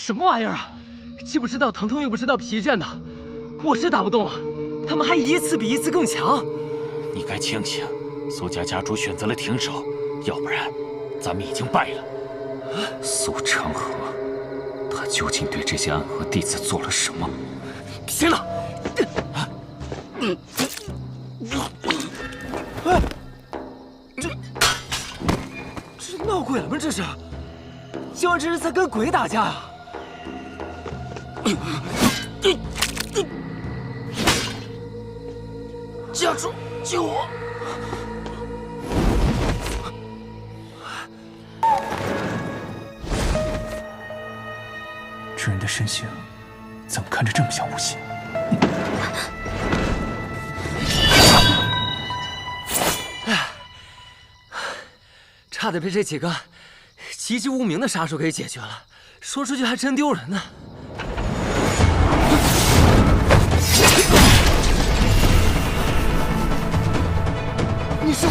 什么玩意儿啊？既不知道疼痛，又不知道疲倦的，我是打不动了。他们还一次比一次更强。你该庆幸苏家家主选择了停手，要不然咱们已经败了。苏成河，他究竟对这些暗河弟子做了什么？行了，这闹鬼了吗？这是，今晚这是在跟鬼打架啊！家主，救我！这人的身形怎么看着这么像无心？差点被这几个籍籍无名的杀手给解决了，说出去还真丢人呢。你是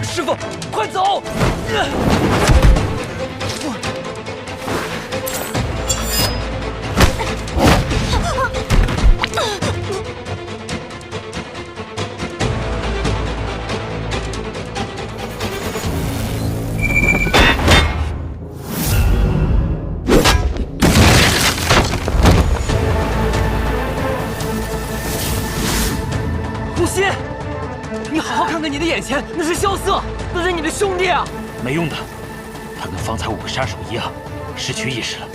师傅，快走！无心，你好好看看你的眼前，那是萧瑟，那是你的兄弟啊！没用的，他跟方才5个杀手一样，失去意识了。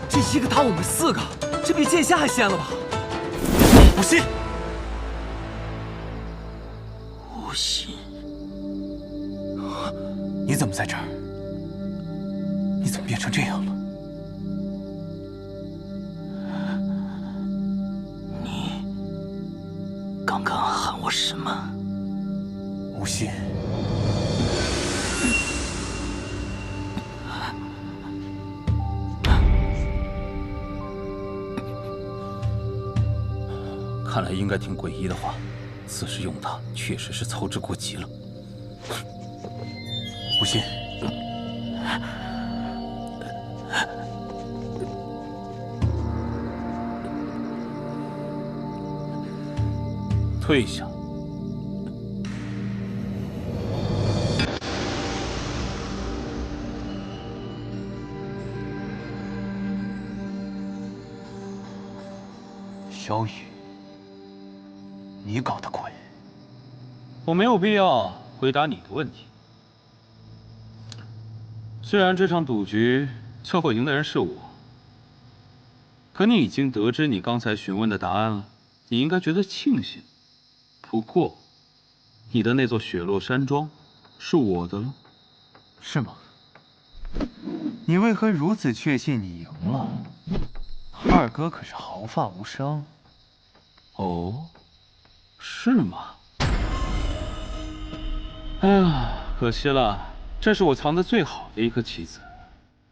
这一个打我们4个，这比剑侠还鲜了吧？无心，无心，你怎么在这儿？你怎么变成这样了？你刚刚喊我什么？无心。看来应该听鬼医的话，此时用他确实是操之过急了。无心，退下。萧雨，你搞的鬼！我没有必要回答你的问题。虽然这场赌局最后赢的人是我，可你已经得知你刚才询问的答案了，你应该觉得庆幸。不过，你的那座雪落山庄是我的了。是吗？你为何如此确信你赢了？二哥可是毫发无伤。哦，是吗？哎呀，可惜了，这是我藏得最好的一颗棋子，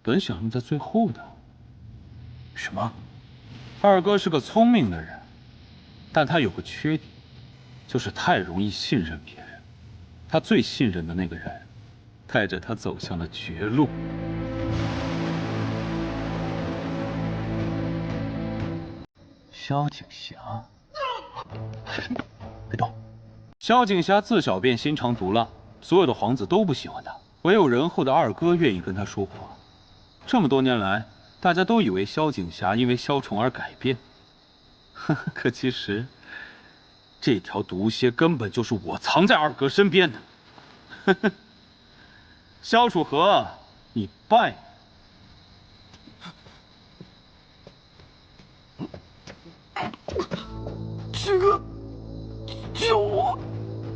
本想用在最后的。什么？二哥是个聪明的人，但他有个缺点，就是太容易信任别人。他最信任的那个人，带着他走向了绝路。萧景霞，别动！萧景霞自小便心肠毒辣，所有的皇子都不喜欢她，唯有仁厚的二哥愿意跟她说话。这么多年来，大家都以为萧景霞因为萧宠而改变，可其实这条毒蝎根本就是我藏在二哥身边的。萧楚河，你败了。师哥，救我！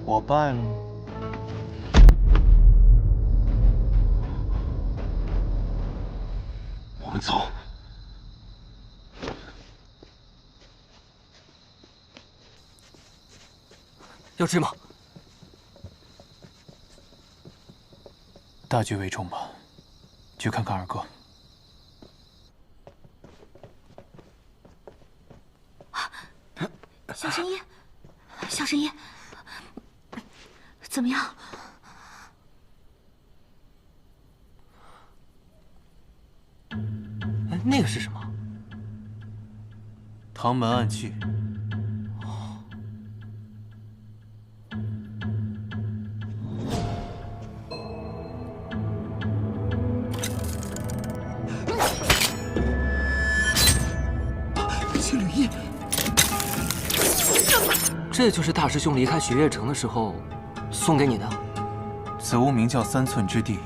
我败了。我们走。要追吗？大局为重吧。去看看二哥。小神医，小神医，怎么样？哎，那个是什么？唐门暗器。青缕衣，这就是大师兄离开雪月城的时候送给你的。此物名叫三寸之地，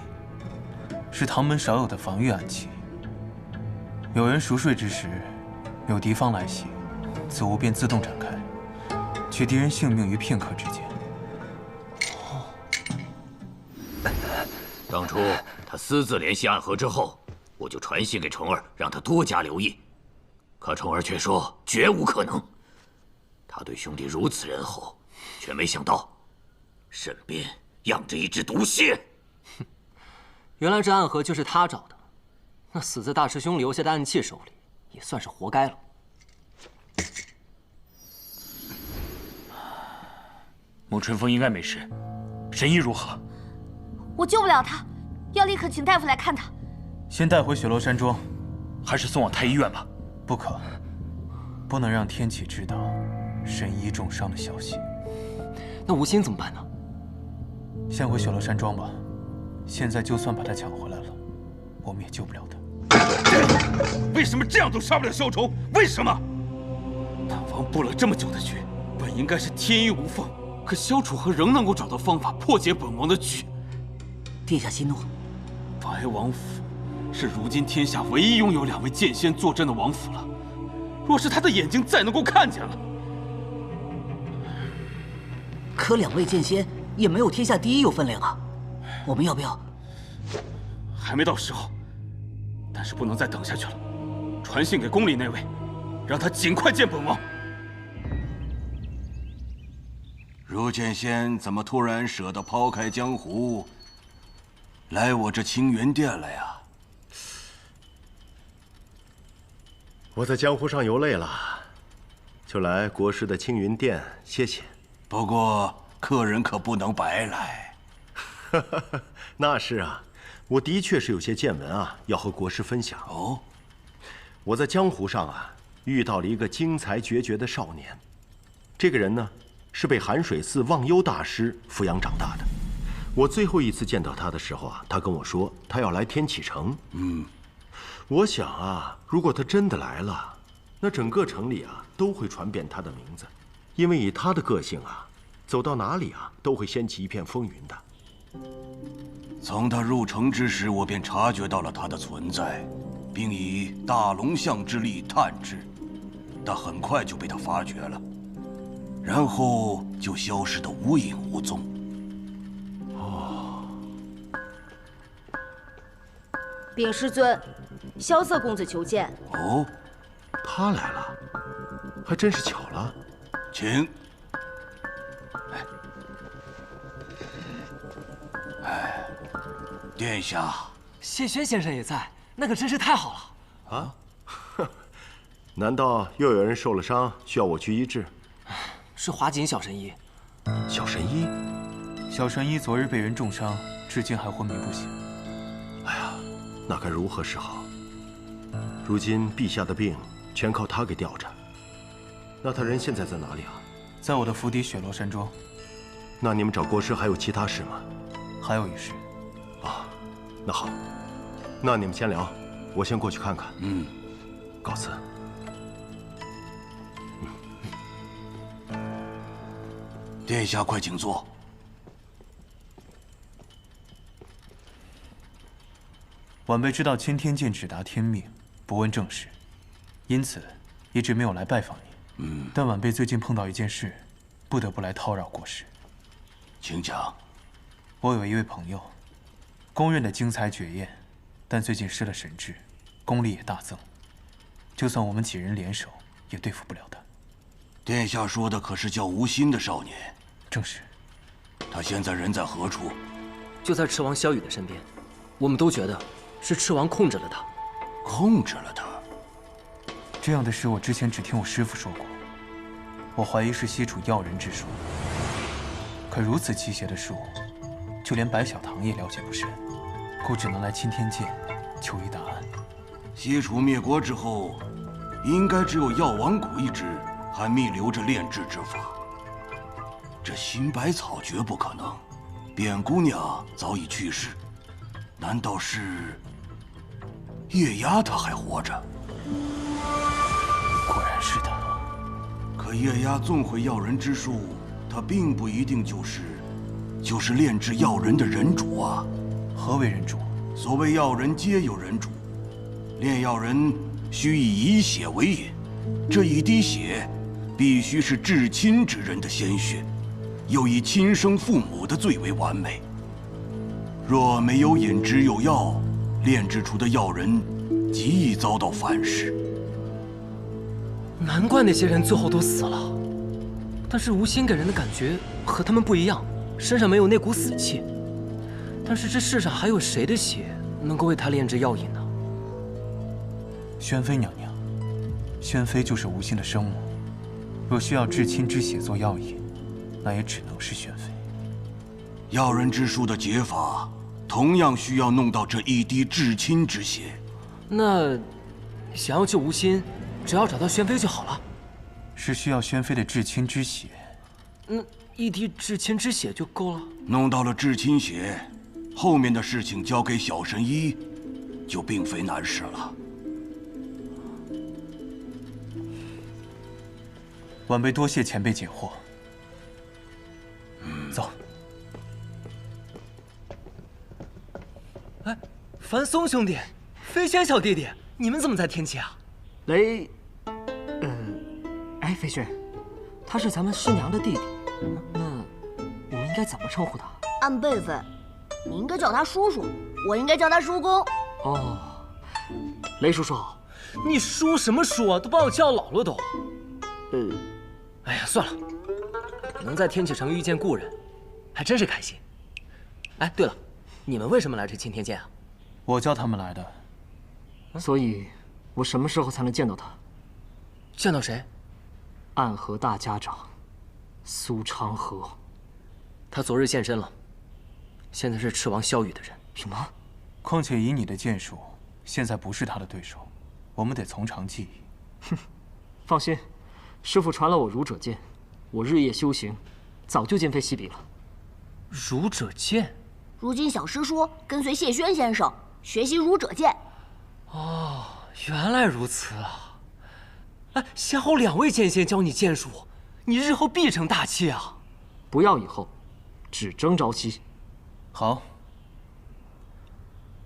是唐门少有的防御暗器。有人熟睡之时，有敌方来袭，此物便自动展开，取敌人性命于片刻之间。当初他私自联系暗河之后，我就传信给虫儿，让他多加留意。可虫儿却说绝无可能。他对兄弟如此仁厚，却没想到身边养着一只毒蝎。原来这暗河就是他找的，那死在大师兄留下的暗器手里，也算是活该了。沐春风应该没事，神医如何？我救不了他，要立刻请大夫来看他。先带回雪落山庄，还是送往太医院吧。不可，不能让天启知道神医重伤的消息。那吴昕怎么办呢？先回雪落山庄吧。现在就算把他抢回来了，我们也救不了他。为什么这样都杀不了萧崇？为什么？大王布了这么久的局，本应该是天衣无缝，可萧楚河仍能够找到方法破解本王的局。殿下息怒。白王府是如今天下唯一拥有2位剑仙坐镇的王府了。若是他的眼睛再能够看见了，可2位剑仙也没有天下第一有分量啊。我们要不要？还没到时候，但是不能再等下去了。传信给宫里那位，让他尽快见本王。如剑仙怎么突然舍得抛开江湖，来我这清源殿了呀？我在江湖上游累了，就来国师的青云殿歇歇。不过客人可不能白来。那是啊，我的确是有些见闻啊，要和国师分享。哦，我在江湖上啊遇到了一个精才绝绝的少年，这个人呢是被寒水寺忘忧大师抚养长大的。我最后一次见到他的时候啊，他跟我说他要来天启城。我想啊，如果他真的来了，那整个城里啊都会传遍他的名字，因为以他的个性啊，走到哪里啊都会掀起一片风云的。从他入城之时，我便察觉到了他的存在，并以大龙象之力探之，但很快就被他发觉了，然后就消失得无影无踪。禀师尊，萧瑟公子求见。哦，他来了，还真是巧了。请。殿下，谢轩先生也在，那可真是太好了。啊？难道又有人受了伤，需要我去医治？是华锦小神医。小神医？小神医昨日被人重伤，至今还昏迷不醒。哎呀，那该如何是好？如今陛下的病全靠他给吊着。那他人现在在哪里啊？在我的府邸雪落山庄。那你们找国师还有其他事吗？还有一事。啊，那好，那你们先聊，我先过去看看。告辞。殿下快请坐。晚辈知道青天剑只达天命，不问政事，因此一直没有来拜访你。但晚辈最近碰到一件事，不得不来叨扰国师。请讲。我有一位朋友，公认的精才绝艳，但最近失了神智，功力也大增。就算我们几人联手，也对付不了他。殿下说的可是叫吴昕的少年？正是。他现在人在何处？就在赤王萧雨的身边，我们都觉得是赤王控制了他。控制了他？这样的事我之前只听我师父说过，我怀疑是西楚药人之术。可如此奇邪的术，就连白小棠也了解不深，故只能来青天剑求一答案。西楚灭国之后，应该只有药王谷一支还密留着炼制之法。这新百草绝不可能，卞姑娘早已去世，难道是叶丫她还活着？果然是他。可叶丫纵会药人之术，她并不一定就是炼制药人的人主啊。何为人主？所谓药人皆有人主，炼药人需以血为引，这一滴血必须是至亲之人的鲜血，又以亲生父母的最为完美。若没有引之有药，炼制出的药人极易遭到反噬。难怪那些人最后都死了。但是吴昕给人的感觉和他们不一样，身上没有那股死气。但是这世上还有谁的血能够为他炼制药引呢？宣妃娘娘，宣妃就是吴昕的生母，若需要至亲之血做药引，那也只能是宣妃。药人之术的解法，同样需要弄到这一滴至亲之血。那想要救吴昕，只要找到宣妃就好了。是需要宣妃的至亲之血。一滴至亲之血就够了。弄到了至亲血，后面的事情交给小神医，就并非难事了。晚辈多谢前辈解惑。走。哎，樊松兄弟，飞仙小弟弟，你们怎么在天启啊？哎，飞轩，他是咱们师娘的弟弟，那我们应该怎么称呼他？按辈分，你应该叫他叔叔，我应该叫他叔公。哦，雷叔叔好。你叔什么叔啊？都把我叫老了都。哎呀，算了，能在天启城遇见故人，还真是开心。哎，对了，你们为什么来这青天剑啊？我叫他们来的。所以，我什么时候才能见到他？见到谁？暗河大家长，苏长河。他昨日现身了，现在是赤王萧雨的人。什么？况且以你的剑术，现在不是他的对手，我们得从长计议。哼，放心，师父传了我儒者剑，我日夜修行，早就今非昔比了。儒者剑？如今小师叔跟随谢轩先生学习儒者剑。哦，原来如此啊！哎，先后两位剑仙教你剑术，你日后必成大器啊！不要以后，只争朝夕。好，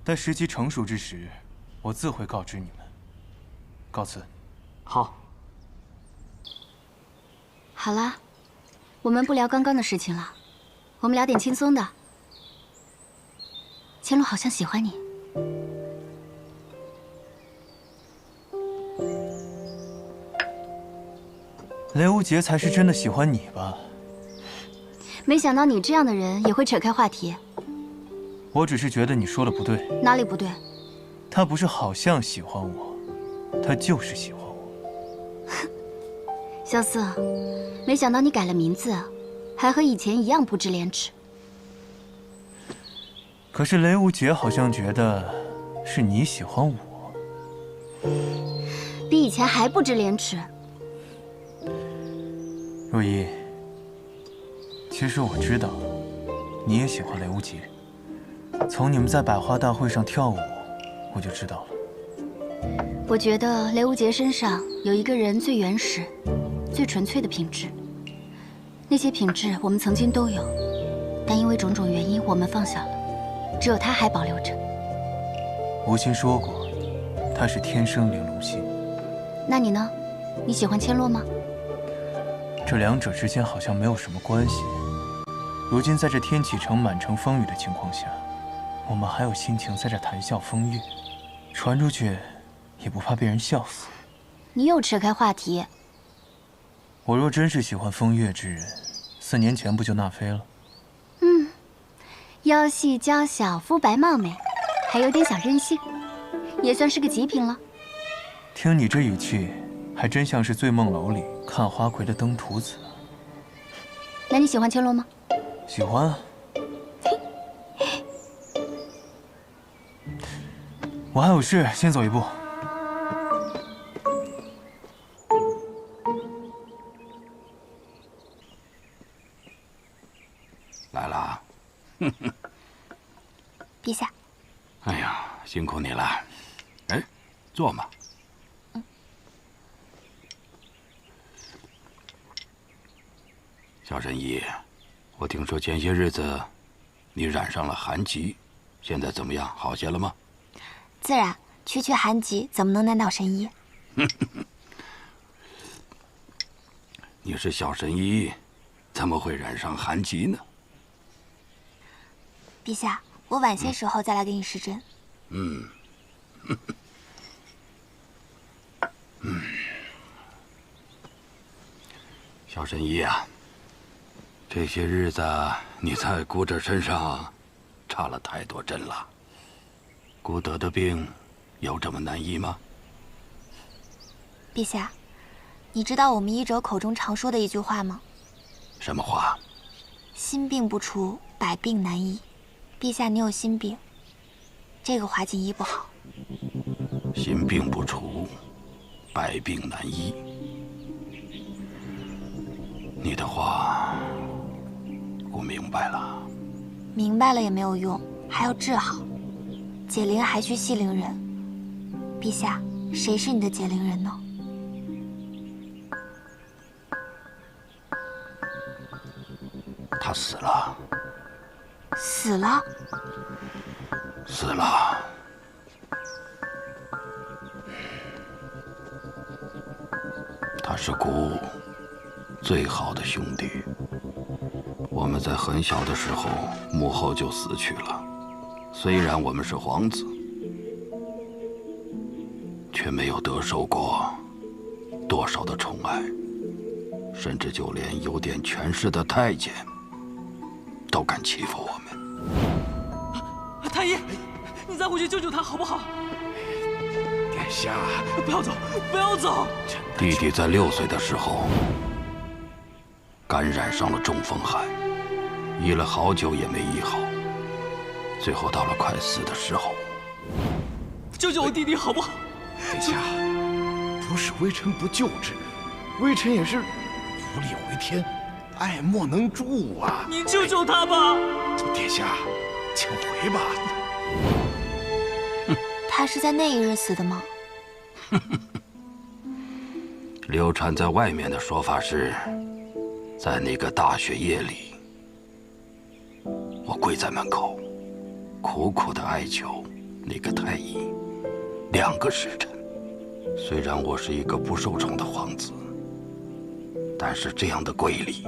待时机成熟之时，我自会告知你们。告辞。好。好啦，我们不聊刚刚的事情了，我们聊点轻松的。千洛好像喜欢你。雷无杰才是真的喜欢你吧？没想到你这样的人也会扯开话题。我只是觉得你说的不对。哪里不对？他不是好像喜欢我，他就是喜欢我。萧瑟，没想到你改了名字，还和以前一样不知廉耻。可是雷无杰好像觉得是你喜欢我，比以前还不知廉耻。若依，其实我知道，你也喜欢雷无极。从你们在百花大会上跳舞，我就知道了。我觉得雷无杰身上有一个人最原始、最纯粹的品质。那些品质我们曾经都有，但因为种种原因，我们放下了。只有他还保留着。吴昕说过，他是天生玲珑心。那你呢？你喜欢千洛吗？这两者之间好像没有什么关系。如今在这天启城满城风雨的情况下，我们还有心情在这谈笑风月，传出去也不怕被人笑死。你又扯开话题。我若真是喜欢风月之人，4年前不就纳妃了？腰细娇小，肤白貌美，还有点小任性，也算是个极品了。听你这语气，还真像是醉梦楼里看花魁的登徒子。那你喜欢青罗吗？喜欢啊。我还有事，先走一步。来了。陛下。哎呀，辛苦你了。哎，坐嘛。小神医，我听说前些日子你染上了寒疾，现在怎么样？好些了吗？自然，区区寒疾怎么能难倒神医？你是小神医，怎么会染上寒疾呢？陛下，我晚些时候再来给你施针。小神医啊，这些日子你在姑这身上插了太多针了。姑得的病有这么难医吗？陛下，你知道我们医者口中常说的一句话吗？什么话？心病不除，百病难医。陛下，你有心病，这个华锦医不好。心病不除，百病难医。你的话，我明白了。明白了也没有用，还要治好。解铃还需系铃人。陛下，谁是你的解铃人呢？他死了。死了？死了。他是姑最好的兄弟。我们在很小的时候，母后就死去了。虽然我们是皇子，却没有得受过多少的宠爱，甚至就连有点权势的太监都敢欺负我们。太医，你再回去救救他好不好？殿下，不要走，不要走！弟弟在6岁的时候感染上了中风寒，医了好久也没医好，最后到了快死的时候。救救我弟弟好不好？殿下，不是微臣不救治，微臣也是无力回天，爱莫能助啊！你救救他吧！殿下，请回吧。他是在那一日死的吗？流传在外面的说法是，在那个大雪夜里，我跪在门口，苦苦地哀求那个太医2个时辰。虽然我是一个不受宠的皇子，但是这样的跪礼，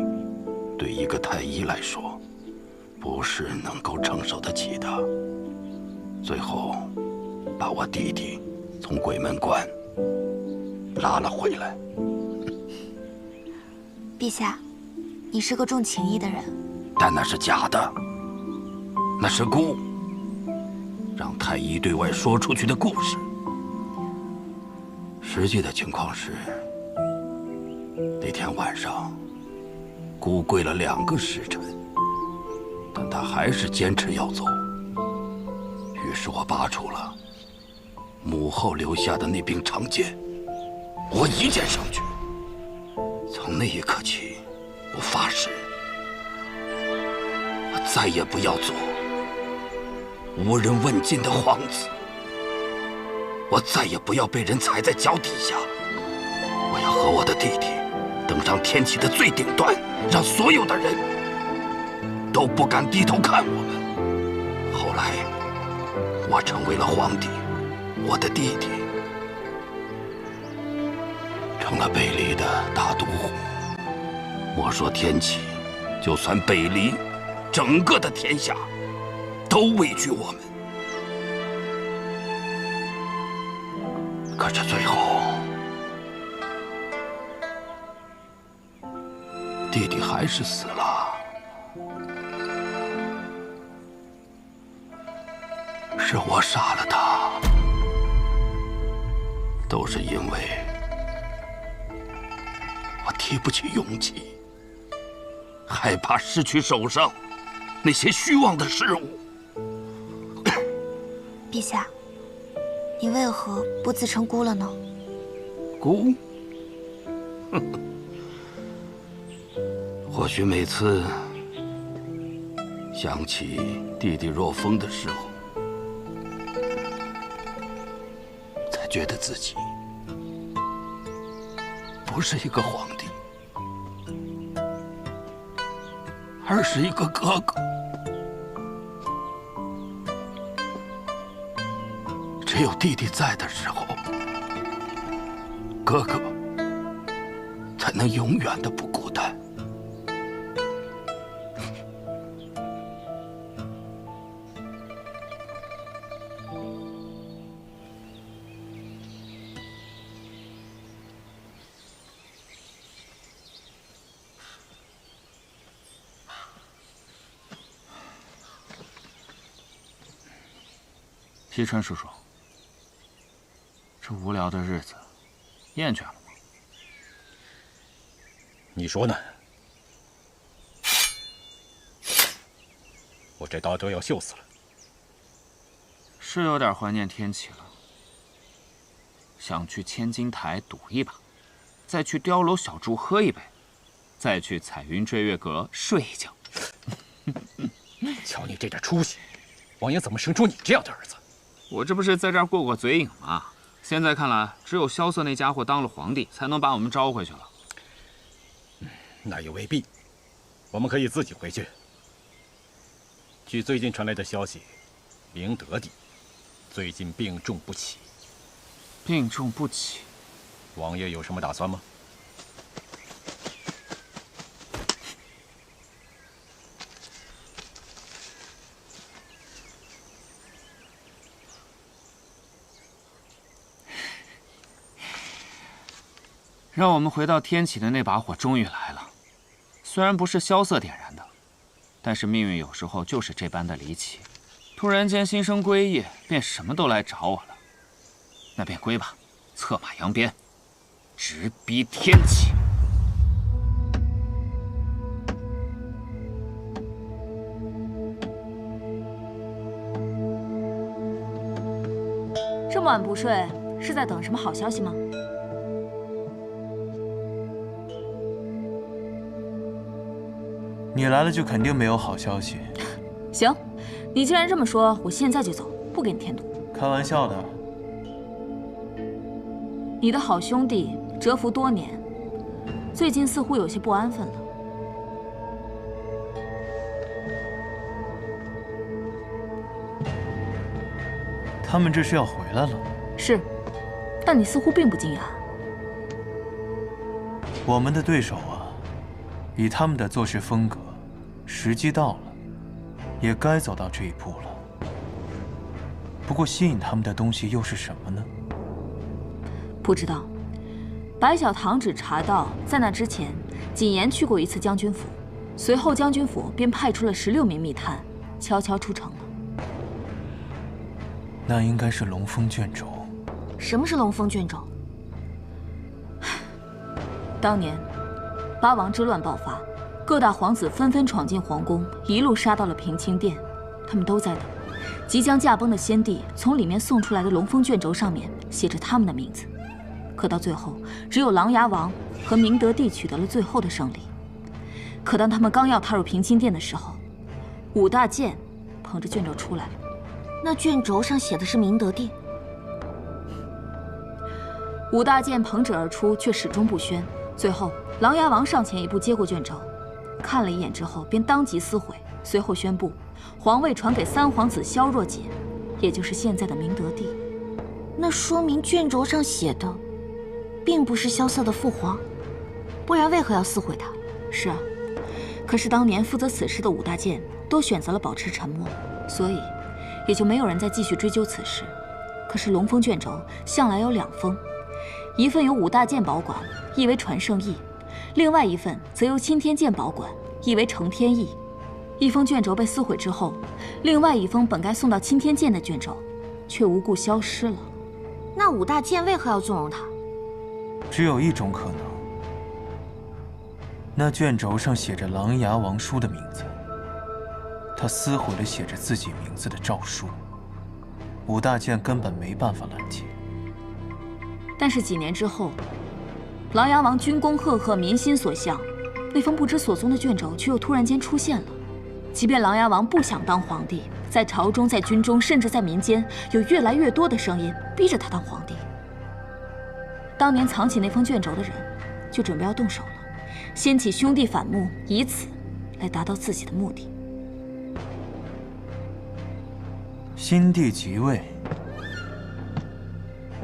对一个太医来说，不是能够承受得起的。最后，把我弟弟从鬼门关拉了回来。陛下，你是个重情义的人，但那是假的，那是姑让太医对外说出去的故事。实际的情况是，那天晚上，姑跪了2个时辰，但她还是坚持要走。于是我拔出了母后留下的那柄长剑，我一剑上去。从那一刻起，我发誓，我再也不要做无人问津的皇子，我再也不要被人踩在脚底下。我要和我的弟弟登上天启的最顶端，让所有的人都不敢低头看我们。后来，我成为了皇帝，我的弟弟成了北黎的大都护。莫说天启，就算北黎，整个的天下都畏惧我们。可是最后，弟弟还是死了。是我杀了他，都是因为我提不起勇气，害怕失去手上那些虚妄的事物。陛下，你为何不自称孤了呢？孤？或许每次想起弟弟若风的时候，才觉得自己不是一个皇帝，而是一个哥哥。只有弟弟在的时候，哥哥才能永远的不孤单。西川叔叔，这无聊的日子厌倦了吗？你说呢？我这刀都要锈死了。是有点怀念天启了，想去千金台赌一把，再去碉楼小筑喝一杯，再去彩云追月阁睡一觉。瞧你这点出息，王爷怎么生出你这样的儿子？我这不是在这儿过过嘴瘾吗？现在看来，只有萧瑟那家伙当了皇帝，才能把我们招回去了。那也未必，我们可以自己回去。据最近传来的消息，明德帝最近病重不起。病重不起，王爷有什么打算吗？让我们回到天启的那把火终于来了，虽然不是萧瑟点燃的，但是命运有时候就是这般的离奇，突然间心生归意，便什么都来找我了。那便归吧，策马扬鞭，直逼天启。这么晚不睡，是在等什么好消息吗？你来了就肯定没有好消息。行，你既然这么说，我现在就走，不给你添堵。开玩笑的。你的好兄弟蛰伏多年，最近似乎有些不安分了。他们这是要回来了。是，但你似乎并不惊讶。我们的对手啊，以他们的做事风格，时机到了，也该走到这一步了。不过吸引他们的东西又是什么呢？不知道。白小堂只查到，在那之前，谨言去过一次将军府，随后将军府便派出了16名密探，悄悄出城了。那应该是龙峰卷轴。什么是龙峰卷轴？当年，八王之乱爆发，各大皇子纷纷闯进皇宫，一路杀到了平清殿。他们都在等，即将驾崩的先帝从里面送出来的龙峰卷轴上面写着他们的名字。可到最后，只有琅琊王和明德帝取得了最后的胜利。可当他们刚要踏入平清殿的时候，武大健捧着卷轴出来了。那卷轴上写的是明德帝。武大健捧旨而出，却始终不宣。最后，琅琊王上前一步接过卷轴，看了一眼之后，便当即撕毁。随后宣布，皇位传给三皇子萧若锦，也就是现在的明德帝。那说明卷轴上写的，并不是萧瑟的父皇，不然为何要撕毁它？是啊，可是当年负责此事的武大健都选择了保持沉默，所以也就没有人再继续追究此事。可是龙峰卷轴向来有2封，一份由武大健保管，译为传圣意；另外一份则由钦天监保管，译为承天意。一封卷轴被撕毁之后，另外一封本该送到青天剑的卷轴，却无故消失了。那武大剑为何要纵容他？只有一种可能，那卷轴上写着琅琊王叔的名字，他撕毁了写着自己名字的诏书，武大剑根本没办法拦截。但是几年之后，琅琊王军功赫赫，民心所向，那封不知所踪的卷轴却又突然间出现了。即便琅琊王不想当皇帝，在朝中、在军中，甚至在民间，有越来越多的声音逼着他当皇帝。当年藏起那封卷轴的人，就准备要动手了，掀起兄弟反目，以此来达到自己的目的。新帝即位，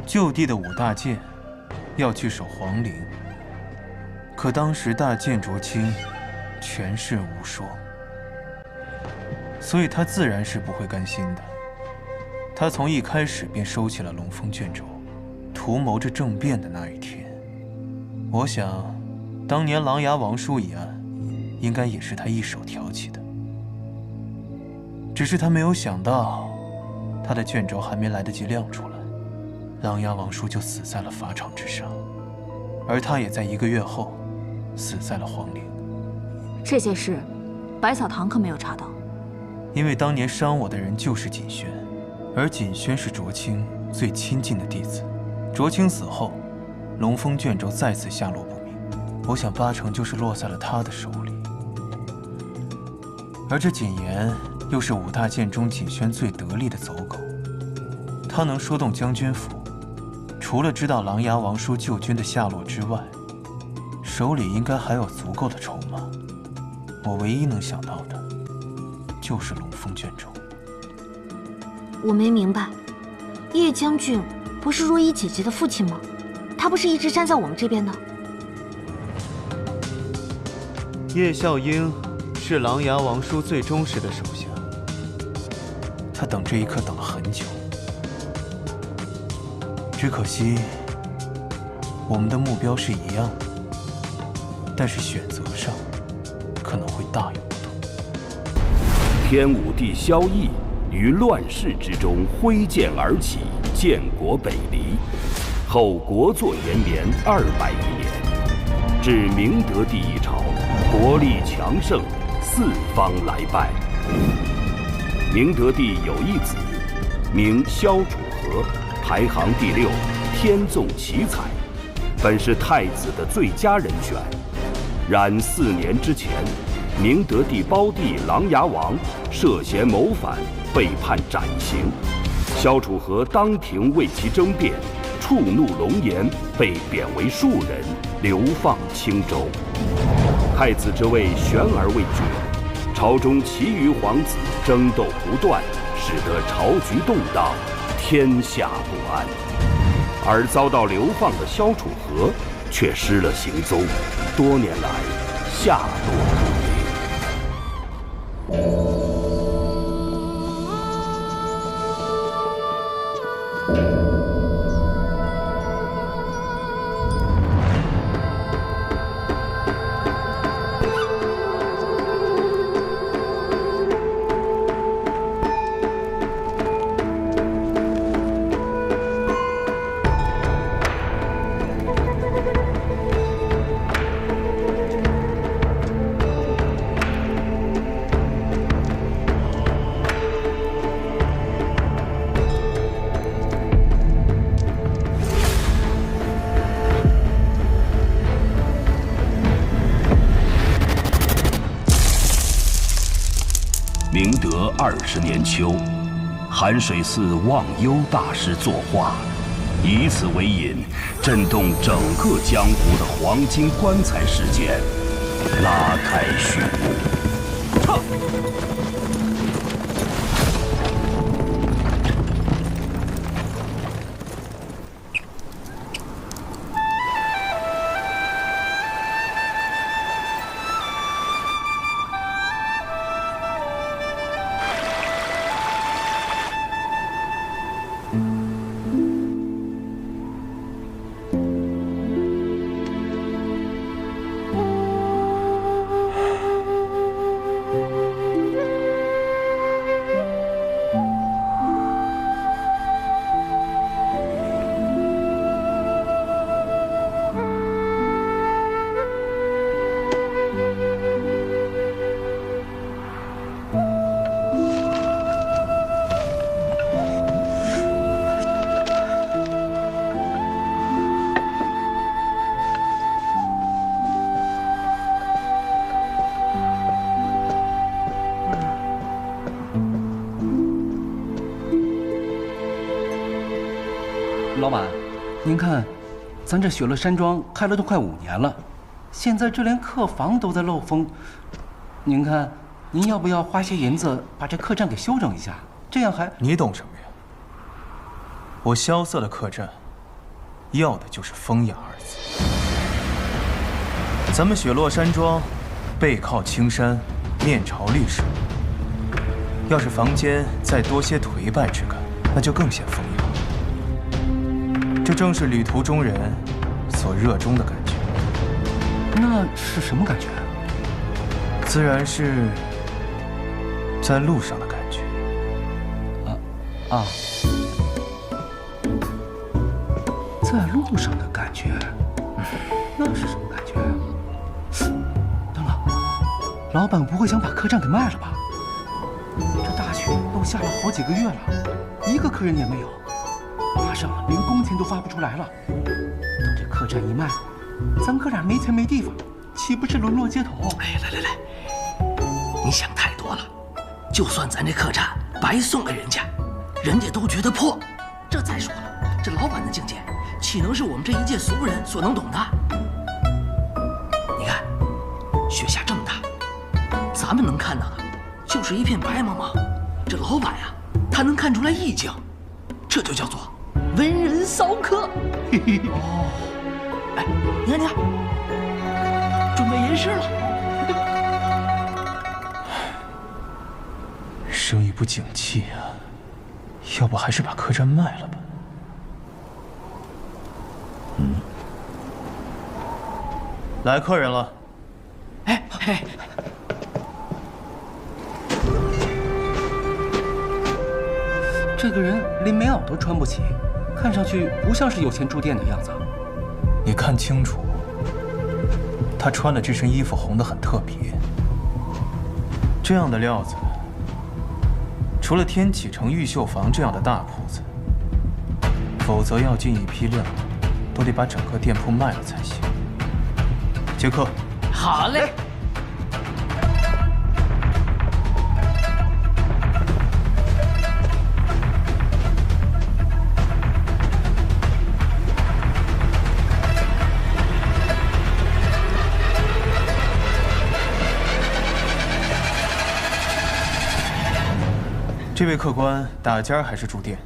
旧帝的武大剑要去守皇陵，可当时大剑卓清权势无双，所以他自然是不会甘心的。他从一开始便收起了龙凤卷轴，图谋着政变的那一天。我想，当年琅琊王叔一案，应该也是他一手挑起的。只是他没有想到，他的卷轴还没来得及亮出来，琅琊王叔就死在了法场之上，而他也在1个月后死在了皇陵。这件事，百草堂可没有查到。因为当年伤我的人就是锦轩，而锦轩是卓清最亲近的弟子。卓清死后，龙凤卷轴再次下落不明，我想8成就是落在了他的手里。而这锦言又是5大剑中锦轩最得力的走狗，他能说动将军府，除了知道琅琊王叔救军的下落之外，手里应该还有足够的筹码。我唯一能想到的，就是龙凤卷轴。我没明白，叶将军不是若依姐姐的父亲吗？他不是一直站在我们这边的？叶孝英是琅琊王叔最忠实的手下，他等这一刻等了很久。只可惜，我们的目标是一样的，但是选择上可能会大有不同。天武帝萧绎于乱世之中挥剑而起，建国北离，后国祚延绵200余年，至明德帝一朝，国力强盛，四方来拜。明德帝有一子，名萧楚河，排行第6，天纵奇才，本是太子的最佳人选。然4年之前，明德帝胞弟琅琊王涉嫌谋反，被判斩刑。萧楚河当庭为其争辩，触怒龙颜，被贬为庶人，流放青州。太子之位悬而未决，朝中其余皇子争斗不断，使得朝局动荡，天下不安。而遭到流放的萧楚河却失了行踪，多年来下落不明。明德20年秋，寒水寺忘忧大师作画，以此为引，震动整个江湖的黄金棺材事件拉开序幕。老板，您看，咱这雪乐山庄开了都快5年了，现在这连客房都在漏风。您看，您要不要花些银子把这客栈给修整一下？这样还……你懂什么呀？我萧瑟的客栈，要的就是风雅2字。咱们雪落山庄，背靠青山，面朝历史。要是房间再多些颓败之感，那就更显风雅。这正是旅途中人所热衷的感觉。那是什么感觉？自然是在路上的感觉。在路上的感觉，那是什么感觉？等等，老板不会想把客栈给卖了吧？这大雪都下了好几个月了，一个客人也没有，马上连工钱都发不出来了。等这客栈一卖，咱哥俩没钱没地方，岂不是沦落街头？哎，来，你想太多了。就算咱这客栈白送给人家，人家都觉得破。这再说了，这老板的境界，岂能是我们这一介俗人所能懂的？你看，雪下这么大，咱们能看到的就是一片白茫茫，这老板呀，他能看出来意境，这就叫做文人骚客。哦，哎，你看，准备吟诗了。生意不景气啊，要不还是把客栈卖了吧？来客人了。哎，这个人连棉袄都穿不起，看上去不像是有钱住店的样子。你看清楚，他穿的这身衣服红得很特别。这样的料子，除了天启城玉秀坊这样的大铺子，否则要进一批料，都得把整个店铺卖了才行。接客。好嘞。这位客官打尖还是住店？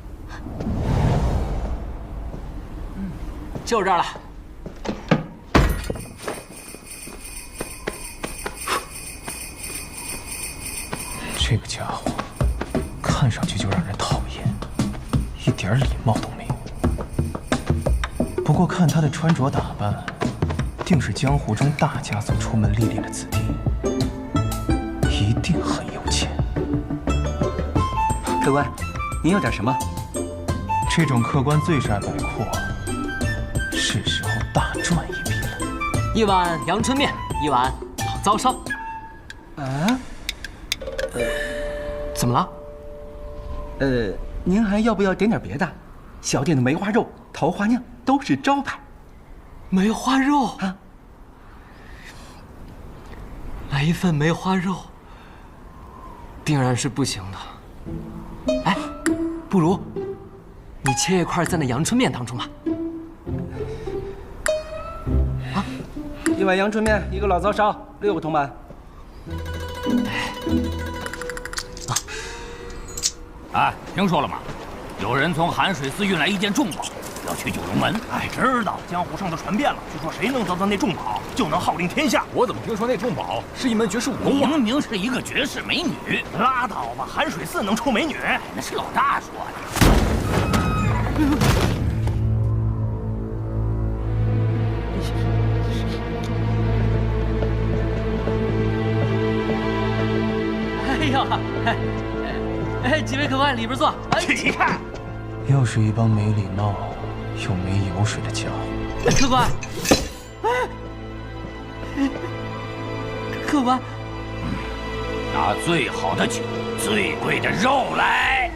就这儿了。这个家伙，看上去就让人讨厌，一点礼貌都没有。不过看他的穿着打扮，定是江湖中大家族出门历练的子弟，一定很有钱。客官，您要点什么？这种客官最是爱摆阔，是时候大赚一笔了。1碗阳春面，1碗老糟烧。啊？怎么了？您还要不要点点别的？小店的梅花肉、桃花酿都是招牌。梅花肉啊！来一份梅花肉，定然是不行的。哎，不如你切一块在那阳春面当中吧。啊，1碗阳春面，1个老糟烧，6个铜板。哎，听说了吗？有人从寒水寺运来一件重宝，要去九龙门。哎，知道，江湖上的传遍了，据说谁能得到那重宝，就能号令天下。我怎么听说那重宝是一门绝世武功啊？明明是一个绝世美女。拉倒吧，寒水寺能出美女？那是老大说的。哎呀，几位客官里边坐。你看，又是一帮没礼貌又没油水的家伙。客官，客官，拿最好的酒、最贵的肉来。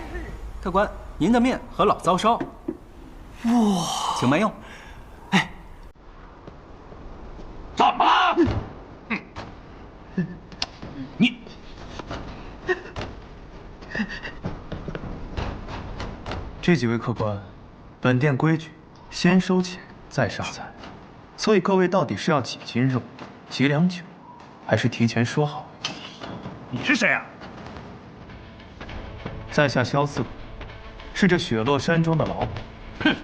客官，您的面和老糟烧。哇，请慢用。哎，怎么了？你。这几位客官，本店规矩，先收钱再上菜，所以各位到底是要几斤肉、几两酒，还是提前说好？你是谁啊？在下萧瑟，是这雪落山庄的老板。哼，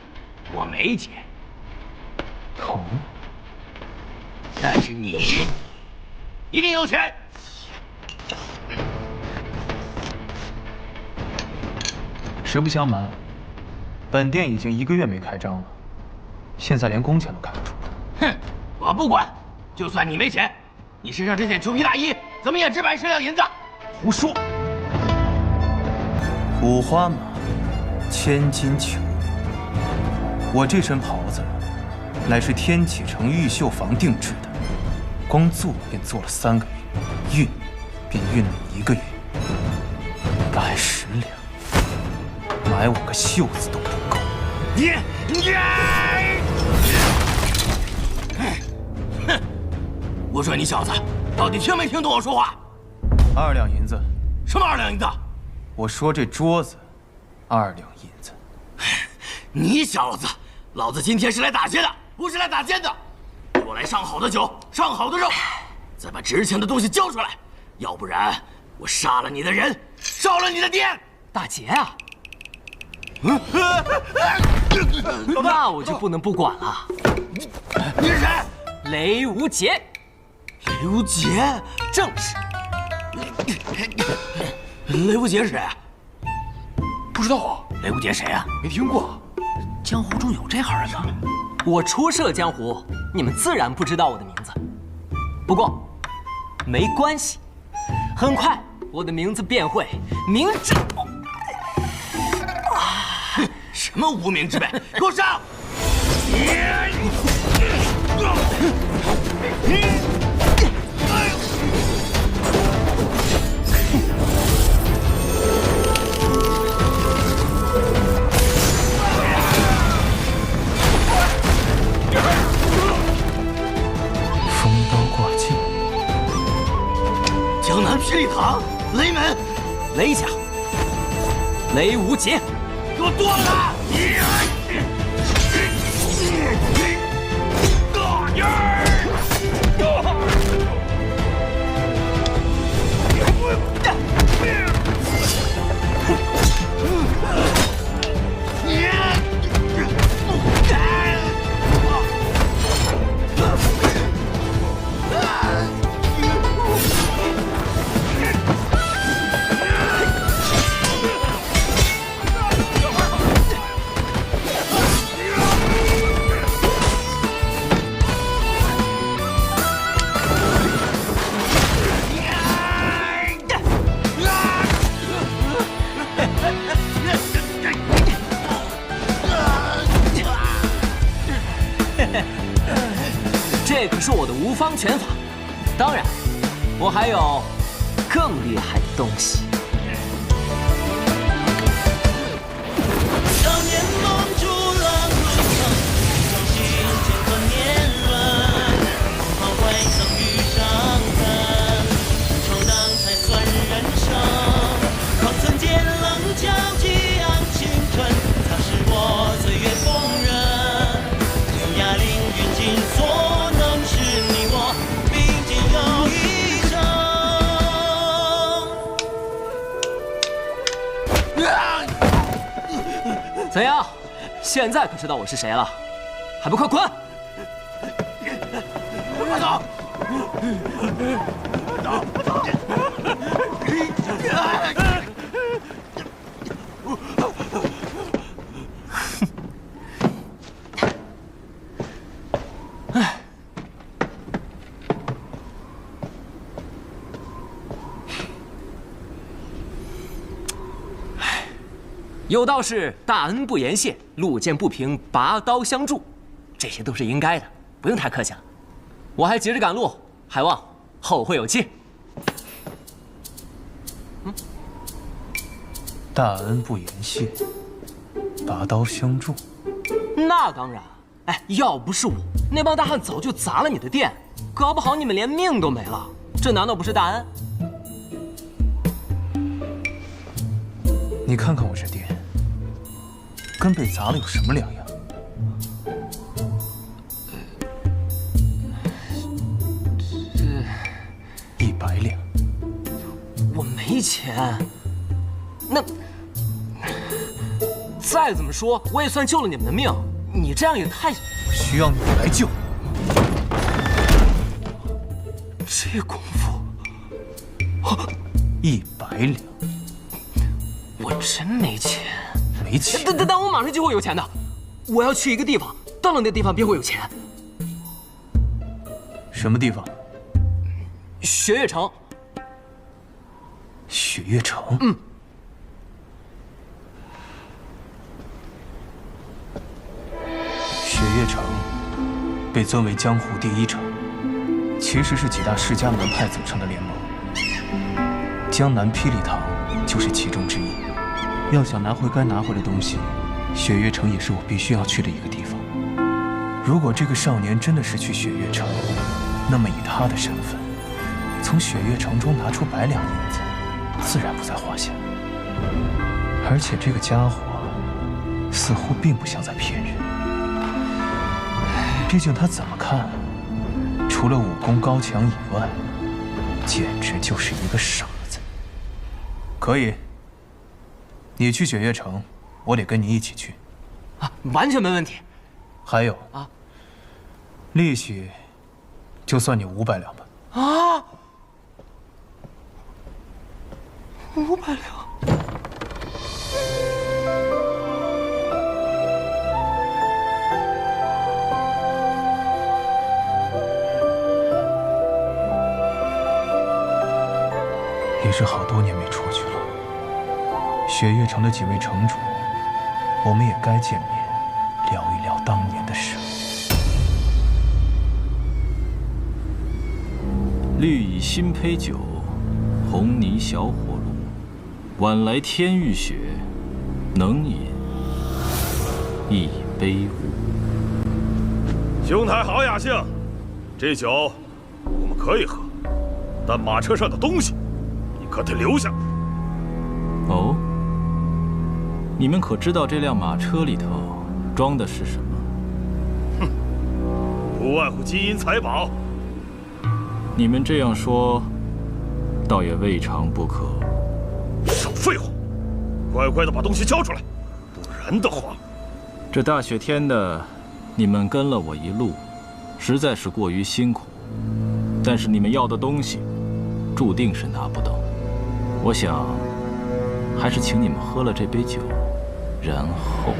我没钱。哦，但是你一定有钱。实不相瞒，本店已经1个月没开张了，现在连工钱都开不出。哼，我不管，就算你没钱，你身上这件裘皮大衣怎么也值110两银子。胡说！五花马，千金裘。我这身袍子乃是天启城玉绣坊定制的，光做便做了3个月，运便运了1个月，110两，买我个袖子都不够。你，哼！我说你小子到底听没听懂我说话？2两银子。什么2两银子？我说这桌子2两银子。你小子，老子今天是来打劫的，不是来打尖的。给我来上好的酒，上好的肉，再把值钱的东西交出来，要不然我杀了你的人，烧了你的店。打劫啊！那我就不能不管了。你是谁？雷无杰。雷无杰？正是。雷无杰是谁啊？不知道啊。雷无杰谁啊？没听过。江湖中有这行人吗？我初涉江湖，你们自然不知道我的名字。不过，没关系，很快我的名字便会明哲。什么无名之辈，给我上！风刀挂镜，江南霹雳堂，雷门，雷家，雷无杰，给我剁了他！这可是我的无方拳法，当然，我还有更厉害的东西。少年梦逐浪入城，相信乾坤年轮，好坏曾遇上分，闯荡才算人生。狂曾剑冷交激昂青春，曾是我岁月风刃。天涯凌云尽所。怎样？现在可知道我是谁了？还不快滚！快走！有道是大恩不言谢，路见不平拔刀相助，这些都是应该的，不用太客气了。我还急着赶路，还望后会有期。大恩不言谢，拔刀相助。那当然，哎，要不是我，那帮大汉早就砸了你的店，搞不好你们连命都没了。这难道不是大恩？你看看我这店，跟被砸了有什么两样？这100两。我没钱。那再怎么说，我也算救了你们的命。你这样也太……我需要你来救。这功夫，100两。我真没钱。没钱？但我马上就会有钱的。我要去一个地方，到了那地方便会有钱。什么地方？雪月城。雪月城？嗯。雪月城被尊为江湖第1城，其实是几大世家门派组成的联盟。江南霹雳堂就是其中之一。要想拿回该拿回的东西，雪月城也是我必须要去的一个地方。如果这个少年真的是去雪月城，那么以他的身份，从雪月城中拿出100两银子，自然不在话下。而且这个家伙似乎并不像在骗人，毕竟他怎么看，除了武功高强以外，简直就是一个傻子。可以，你去雪月城，我得跟你一起去。啊，完全没问题。还有啊，利息就算你500两吧。啊，500两。也是好多年没出去了。雪月城的几位城主，我们也该见面，聊一聊当年的事。绿蚁新醅酒，红泥小火炉。晚来天欲雪，能饮一杯无。兄台好雅兴，这酒我们可以喝，但马车上的东西你可得留下。哦，你们可知道这辆马车里头装的是什么？哼，不外乎金银财宝。你们这样说，倒也未尝不可。少废话，乖乖的把东西交出来，不然的话，这大雪天的，你们跟了我一路，实在是过于辛苦。但是你们要的东西，注定是拿不到。我想，还是请你们喝了这杯酒，然后。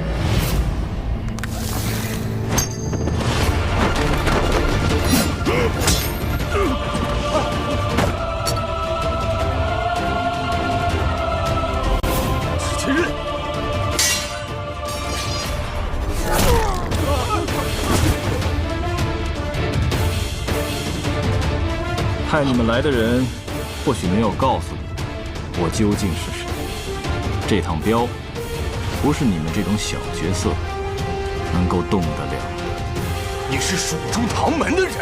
前任，派你们来的人，或许没有告诉你我究竟是谁。这趟镖，不是你们这种小角色能够动得了。你是蜀中唐门的人。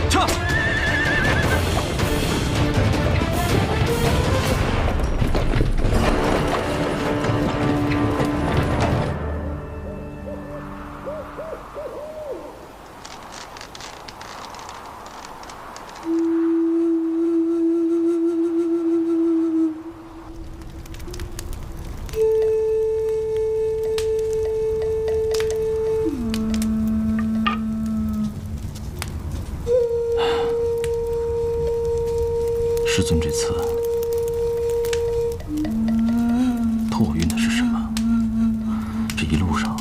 撤！师尊这次托我运的是什么？这一路上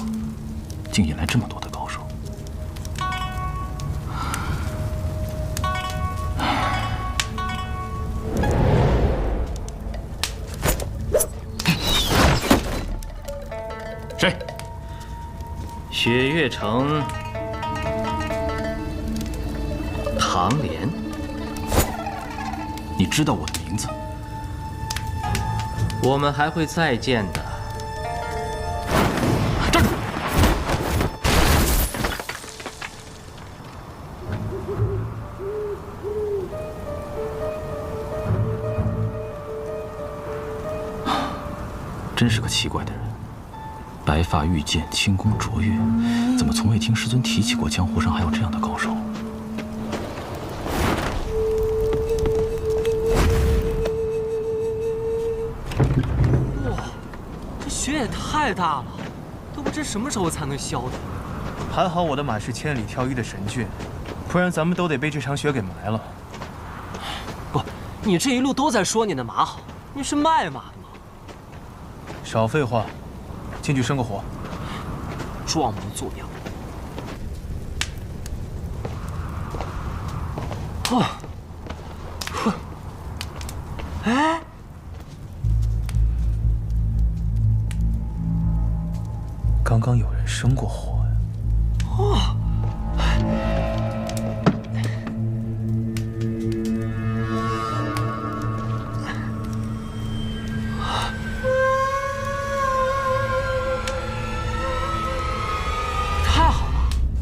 竟引来这么多的高手。谁？雪月城唐莲。你知道我的名字？我们还会再见的。站住！真是个奇怪的人。白发御剑，轻功卓越，怎么从未听师尊提起过江湖上还有这样的高手？哇，这雪也太大了，都不知什么时候才能消的。还好我的马是千里挑一的神骏，不然咱们都得被这场雪给埋了。不，你这一路都在说你的马好，你是卖马的吗？少废话，进去生个火。装模作样。哦，哼，哎，刚刚有人生过火呀。哦。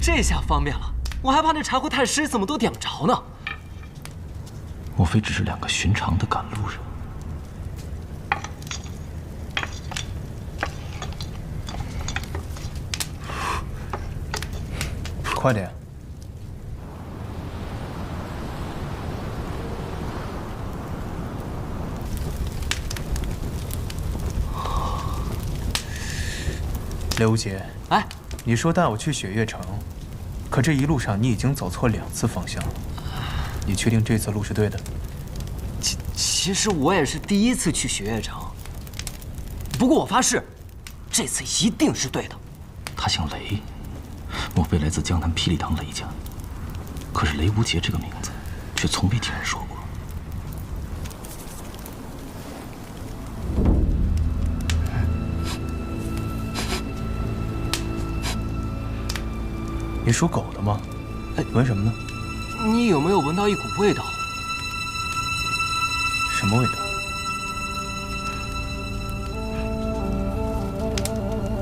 这下方便了，我还怕那柴火太湿，怎么都点不着呢。莫非只是两个寻常的赶路人？快点！刘无节，哎，你说带我去雪月城。可这一路上你已经走错2次方向了，你确定这次路是对的？其实我也是第1次去雪月城，不过我发誓，这次一定是对的。他姓雷，莫非来自江南霹雳堂雷家？可是雷无节这个名字，却从未听人说过。你属狗的吗？闻什么呢？你有没有闻到一股味道？什么味道？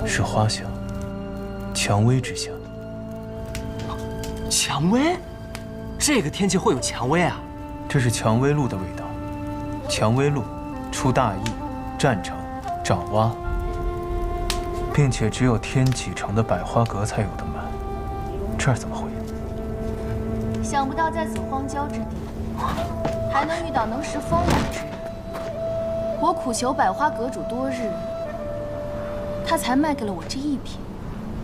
是花香，蔷薇之香。蔷薇？这个天气会有蔷薇啊？这是蔷薇露的味道。蔷薇露出大邑、占城、爪哇，并且只有天启城的百花阁才有的卖。这儿怎么会有？想不到在此荒郊之地，还能遇到能识风雅之人。我苦求百花阁主多日，他才卖给了我这1瓶，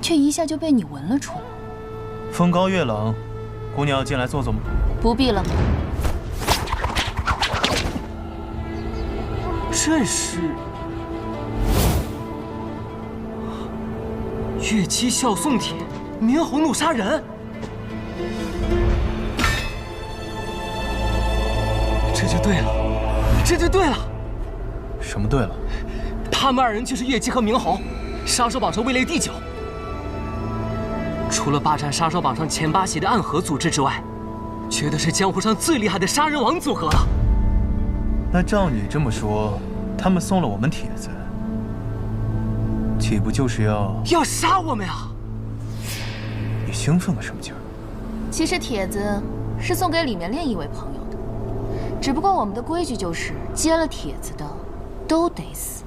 却一下就被你闻了出来。风高月冷，姑娘要进来坐坐吗？不必了。这是越期笑送帖。明侯怒杀人，这就对了，这就对了。什么对了？他们2人就是月姬和明侯，杀手榜上位列第9。除了霸占杀手榜上前8席的暗河组织之外，绝对是江湖上最厉害的杀人王组合了。那照你这么说，他们送了我们帖子，岂不就是要杀我们呀？你兴奋个什么劲儿？其实帖子是送给里面另一位朋友的，只不过我们的规矩就是接了帖子的都得死，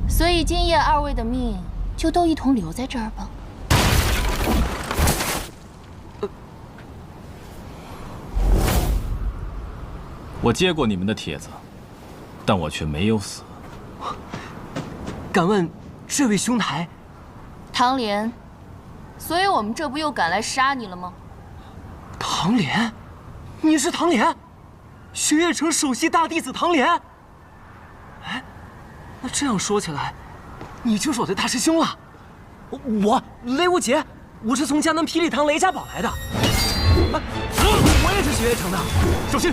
所以今夜2位的命就都一同留在这儿吧。我接过你们的帖子，但我却没有死。敢问这位兄台？唐莲。所以我们这不又赶来杀你了吗？唐莲，你是唐莲，雪月城首席大弟子唐莲。哎，那这样说起来，你就是我的大师兄了。我雷无节，我是从江南霹雳堂雷家堡来的。我也是雪月城的，小心！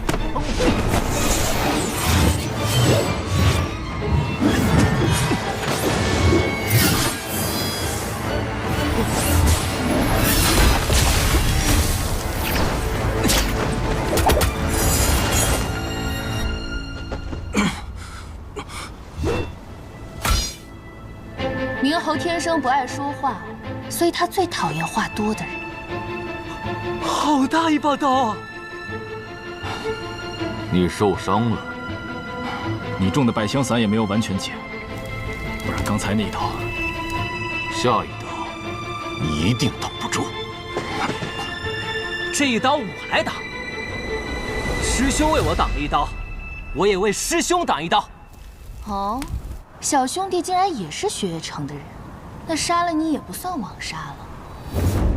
明侯天生不爱说话，所以他最讨厌话多的人。好大一把刀啊！你受伤了，你中的百香散也没有完全解，不然刚才那刀，下一刀你一定挡不住。这一刀我来挡。师兄为我挡了一刀，我也为师兄挡一刀。哦，小兄弟竟然也是雪月城的人，那杀了你也不算枉杀了。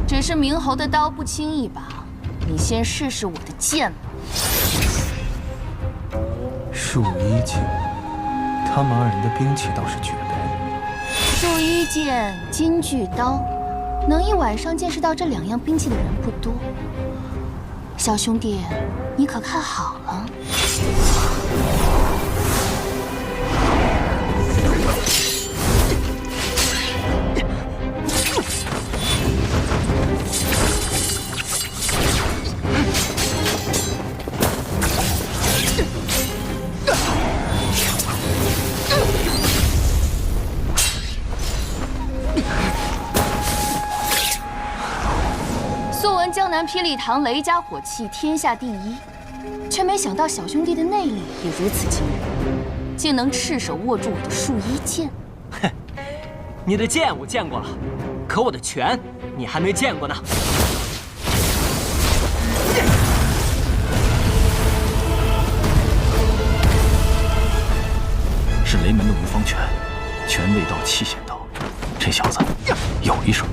只是明侯的刀不轻一把，你先试试我的剑吧。树衣剑，他们二人的兵器倒是绝配。树衣剑、金具刀，能一晚上见识到这2样兵器的人不多。小兄弟，你可看好了。江南霹雳堂雷家火器天下第一，却没想到小兄弟的内力也如此惊人，竟能赤手握住我的树衣剑。哼，你的剑我见过了，可我的拳你还没见过呢。是雷门的无方拳，拳未到气先到，这小子有一手。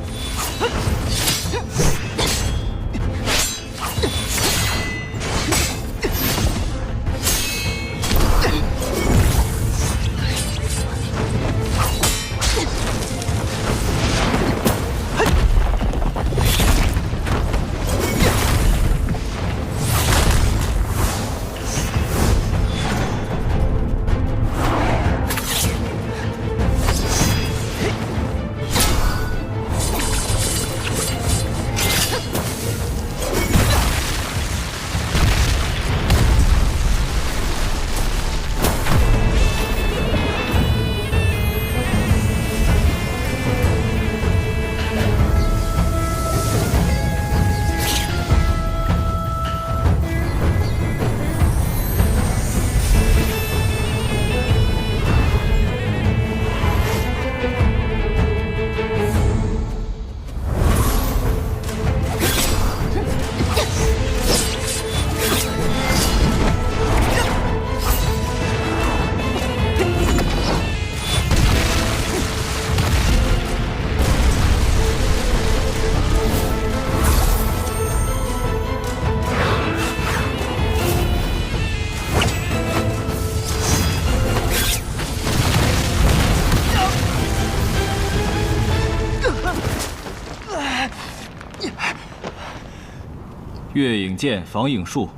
月影剑、防影术，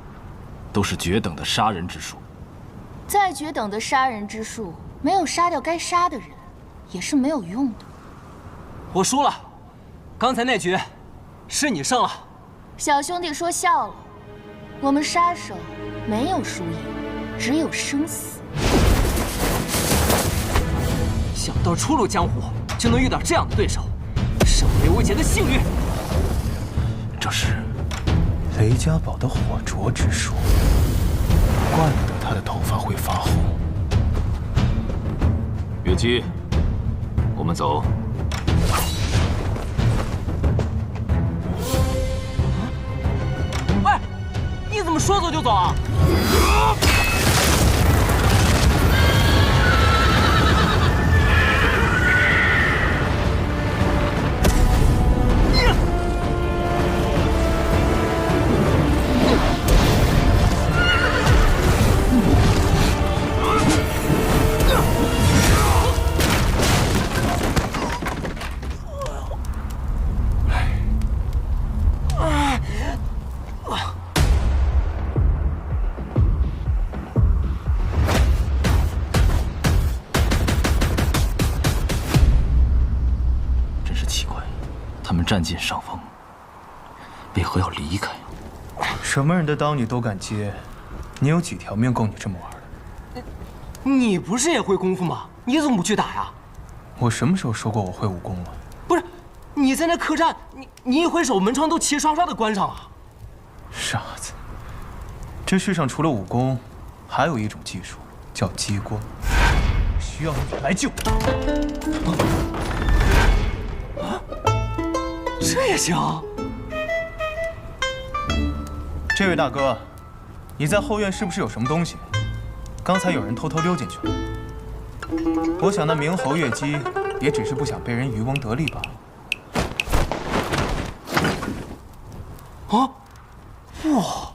都是绝等的杀人之术。再绝等的杀人之术，没有杀掉该杀的人，也是没有用的。我输了，刚才那局是你胜了。小兄弟说笑了，我们杀手没有输赢，只有生死。想不到初入江湖就能遇到这样的对手，是我雷无节的幸运。这是雷家宝的火灼之术，怪不得他的头发会发红。月姬，我们走。喂，你怎么说走就走啊？占尽上风，为何要离开？什么人的刀你都敢接，你有几条命够你这么玩的？你不是也会功夫吗？你怎么不去打呀？我什么时候说过我会武功了？不是，你在那客栈，你一挥手，门窗都齐刷刷的关上啊！傻子，这世上除了武功，还有一种技术叫激光。嘘。需要你来救。这也行？这位大哥，你在后院是不是有什么东西？刚才有人偷偷溜进去了。我想那明侯月姬也只是不想被人渔翁得利罢了。啊！哇！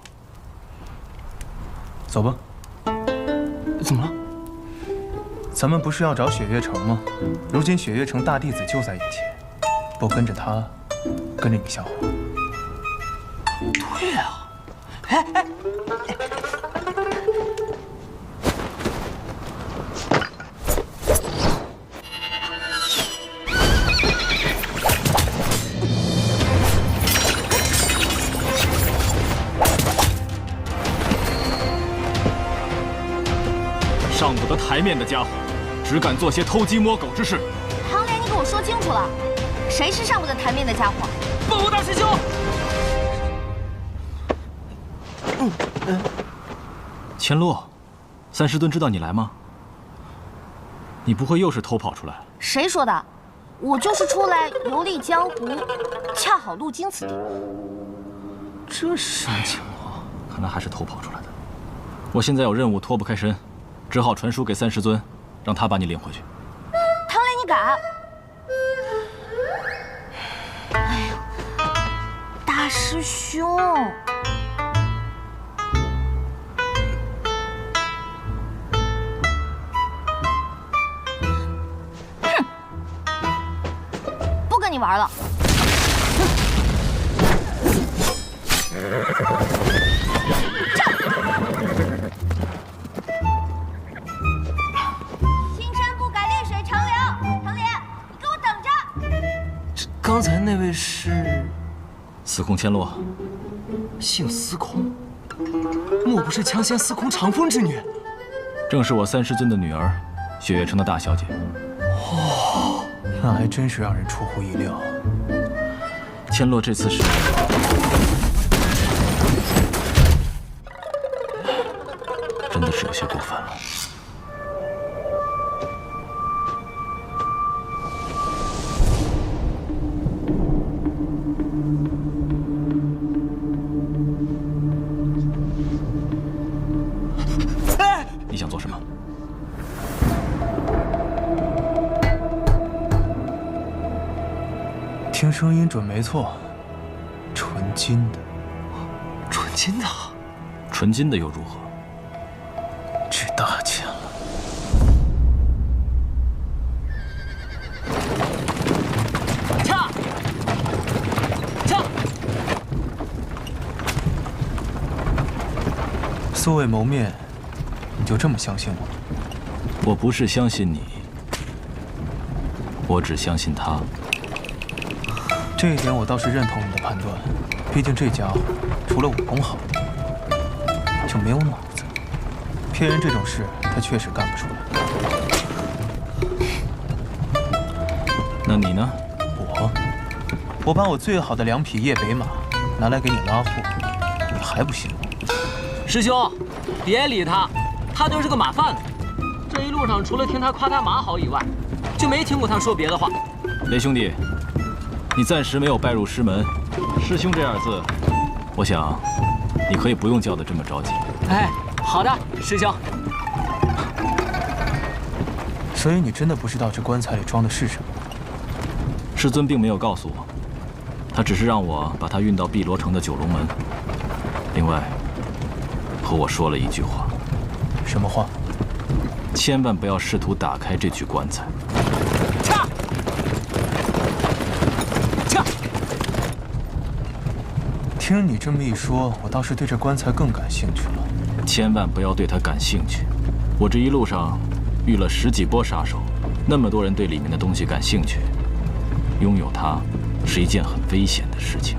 走吧。怎么了？咱们不是要找雪月城吗？如今雪月城大弟子就在眼前，不跟着他，跟着你像话？对啊，哎，上不得台面的家伙，只敢做些偷鸡摸狗之事。唐莲，你给我说清楚了，谁是上不得台面的家伙？报告大师兄。千洛，三师尊知道你来吗？你不会又是偷跑出来？谁说的？我就是出来游历江湖，恰好路经此地。这是什么情况？看来还是偷跑出来的。我现在有任务脱不开身，只好传书给三师尊，让他把你领回去。唐莲，你敢？哎呦，大师兄！哼，不跟你玩了。刚才那位是司空千洛，姓司空，莫不是强仙司空长风之女？正是我三师尊的女儿，雪月城的大小姐。哦，那还真是让人出乎意料。千洛这次是真的是有些过分了。你想做什么？听声音准没错，纯金的。纯金的？纯金的又如何？值大钱了。驾！驾！素未谋面，你就这么相信我？我不是相信你，我只相信他。这一点我倒是认同你的判断，毕竟这家伙除了武功好，就没有脑子。骗人这种事，他确实干不出来。那你呢？我把我最好的2匹夜北马拿来给你拉货，你还不信我？师兄，别理他，他就是个马贩子。这一路上除了听他夸他马好以外，就没听过他说别的话。雷兄弟，你暂时没有拜入师门，师兄这2字，我想你可以不用叫得这么着急。哎，好的，师兄。所以你真的不知道这棺材里装的是什么？师尊并没有告诉我，他只是让我把它运到碧罗城的九龙门。另外，和我说了一句话。什么话？千万不要试图打开这具棺材。驾！驾！听你这么一说，我倒是对这棺材更感兴趣了。千万不要对它感兴趣。我这一路上遇了10几波杀手，那么多人对里面的东西感兴趣，拥有它是一件很危险的事情。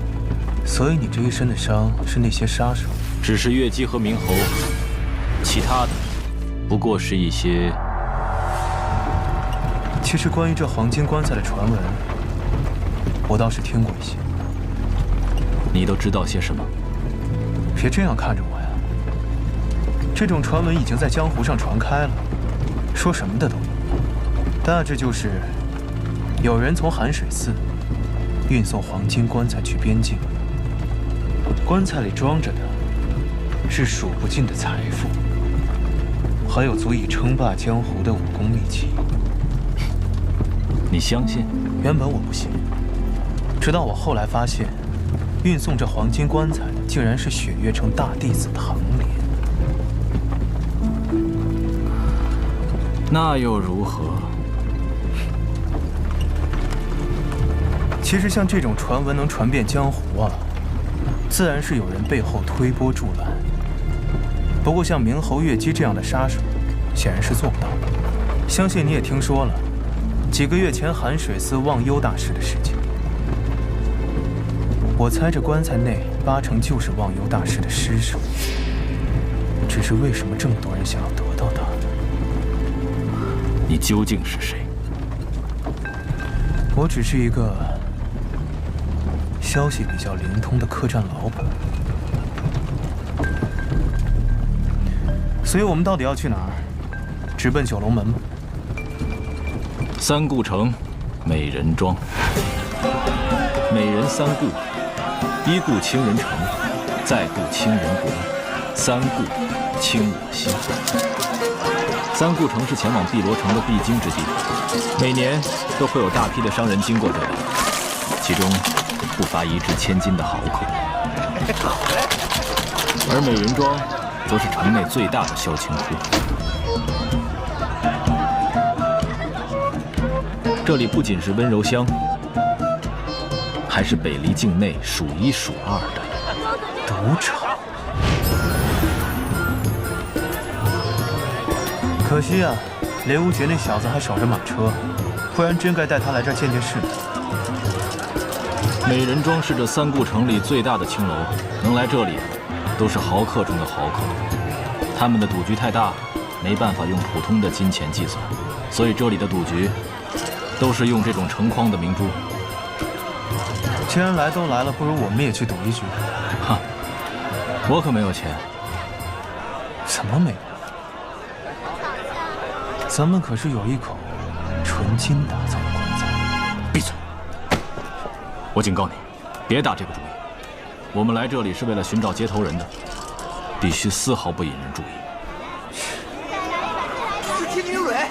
所以你这一身的伤是那些杀手？只是月姬和明侯，其他的不过是一些……其实关于这黄金棺材的传闻，我倒是听过一些。你都知道些什么？别这样看着我呀！这种传闻已经在江湖上传开了，说什么的都有。大致就是有人从寒水寺运送黄金棺材去边境，棺材里装着的是数不尽的财富，还有足以称霸江湖的武功秘籍。你相信？原本我不信，直到我后来发现，运送这黄金棺材的竟然是雪月城大弟子唐莲。那又如何？其实像这种传闻能传遍江湖啊，自然是有人背后推波助澜。不过像明侯月姬这样的杀手，显然是做不到的。相信你也听说了，几个月前寒水寺忘忧大师的事情。我猜这棺材内8成就是忘忧大师的尸首。只是为什么这么多人想要得到它？你究竟是谁？我只是一个消息比较灵通的客栈老板。所以我们到底要去哪儿？直奔九龙门吗？三顾城，美人庄。美人三顾：一顾倾人城，再顾倾人国，三顾倾我心。三顾城是前往碧罗城的必经之地，每年都会有大批的商人经过这里，其中不乏1掷千金的豪客。而美人庄则是城内最大的销情铺，这里不仅是温柔乡，还是北离境内数1数2的赌场。可惜啊，雷无绝那小子还守着马车，不然真该带他来这儿见见世面。美人庄是这三顾城里最大的青楼，能来这里都是豪客中的豪客。他们的赌局太大，没办法用普通的金钱计算，所以这里的赌局都是用这种成筐的明珠。既然来都来了，不如我们也去赌一局。哈，我可没有钱。怎么没有？咱们可是有一口纯金打造的棺材。闭嘴！我警告你，别打这个主意。我们来这里是为了寻找接头人的，必须丝毫不引人注意。是天明蕊。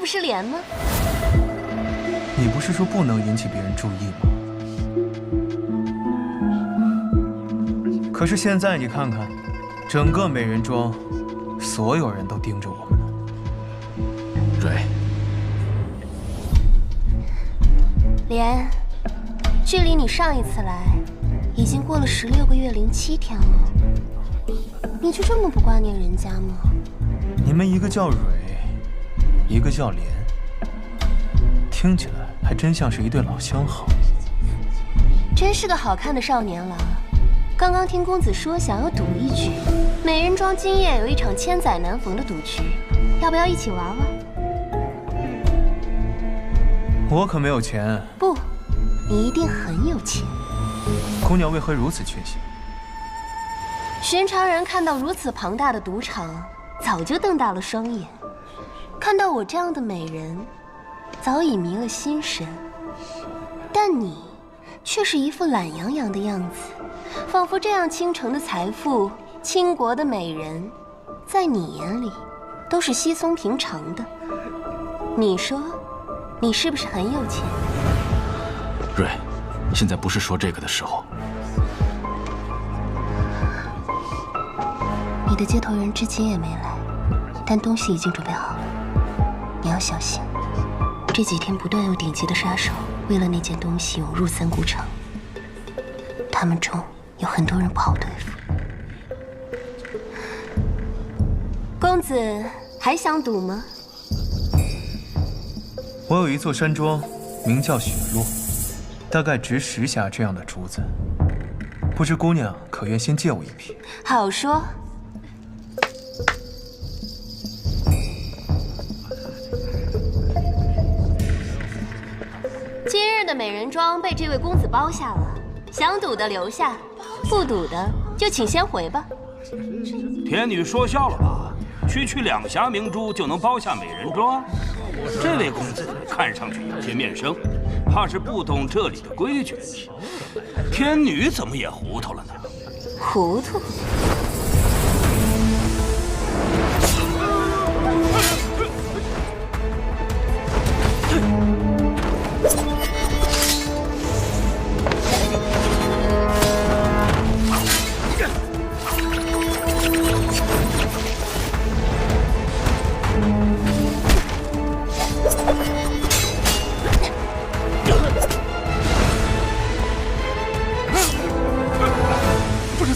是莲吗？你不是说不能引起别人注意吗？可是现在你看看，整个美人庄，所有人都盯着我们呢。蕊，莲，距离你上一次来，已经过了16个月07天了。你就这么不挂念人家吗？你们一个叫蕊，一个叫莲，听起来还真像是一对老相好。真是个好看的少年郎。刚刚听公子说想要赌一局，美人庄今夜有一场千载难逢的赌局，要不要一起玩玩？我可没有钱。不，你一定很有钱。姑娘为何如此确信？寻常人看到如此庞大的赌场，早就瞪大了双眼。看到我这样的美人，早已迷了心神。但你却是一副懒洋洋的样子，仿佛这样倾城的财富、倾国的美人，在你眼里都是稀松平常的。你说，你是不是很有钱？蕊，现在不是说这个的时候。你的接头人至今也没来，但东西已经准备好了。你要小心，这几天不断有顶级的杀手为了那件东西涌入三顾城。他们中有很多人不好对付。公子还想赌吗？我有一座山庄，名叫雪落，大概值10匣这样的珠子。不知姑娘可愿先借我一匹？好说。今日的美人庄被这位公子包下了，想赌的留下，不赌的就请先回吧。天女说笑了吧？区区2匣明珠就能包下美人庄？这位公子看上去有些面生，怕是不懂这里的规矩。天女怎么也糊涂了呢？糊涂？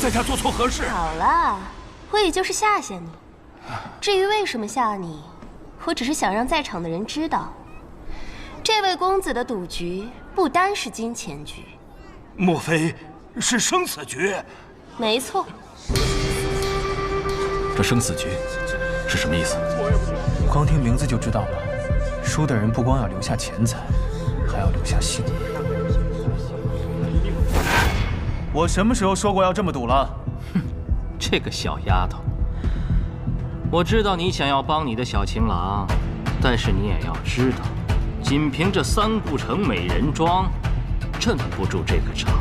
在家做错何事？好了，我也就是吓吓你。至于为什么吓你，我只是想让在场的人知道，这位公子的赌局不单是金钱局。莫非是生死局？没错。这生死局是什么意思？光听名字就知道了。输的人不光要留下钱财，还要留下性命。我什么时候说过要这么赌了？哼，这个小丫头，我知道你想要帮你的小情郎，但是你也要知道，仅凭这3顾城美人庄，镇不住这个场。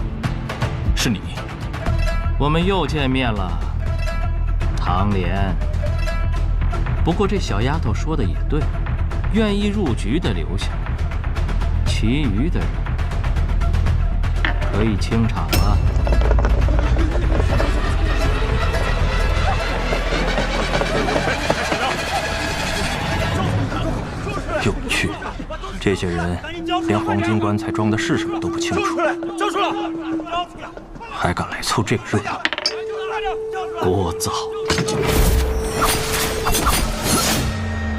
是你，我们又见面了，唐莲。不过这小丫头说的也对，愿意入局的留下，其余的人可以清场了。有趣，这些人连黄金棺材装的是什么都不清楚，交出来！还敢来凑这个热闹，聒噪！